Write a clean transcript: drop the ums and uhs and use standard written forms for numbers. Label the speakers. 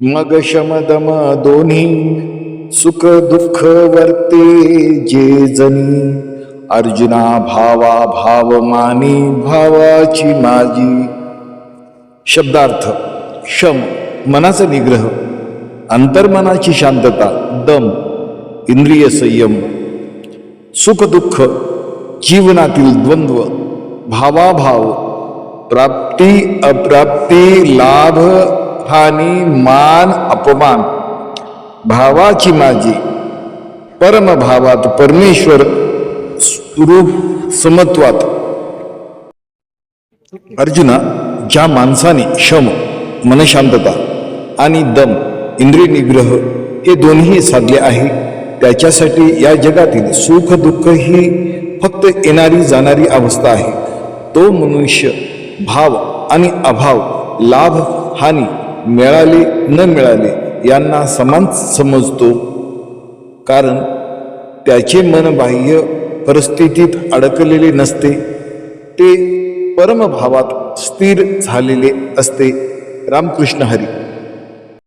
Speaker 1: मग शमदम दोन्ही सुख दुःख वर्ते जे जनी अर्जुना भावा भाव मानी भावाची माझी. शब्दार्थ. शम मनाचा निग्रह, अंतर्मनाची शांतता, दम इंद्रिय संयम. सुख दुःख जीवनातील द्वंद्व, भावाभाव, प्राप्ती अप्राप्ती, लाभ हानी, मान अपमान. भावाची माझी परमभावात परमेश्वर स्वरूप समत्वात. अर्जुना, ज्या माणसाने शम मनशांतता आणि दम इंद्रिय निग्रह हे दोन्ही साधले आहे, त्याच्यासाठी या जगातील सुख दुःख ही फक्त येणारी जाणारी अवस्था आहे. तो मनुष्य भाव आणि अभाव, लाभ हानी, मिळाले न मिळाले यांना समान समजतो, कारण त्याचे मन बाह्य परिस्थितीत अडकलेले नसते, ते परमभावात स्थिर झालेले असते. रामकृष्ण हरी.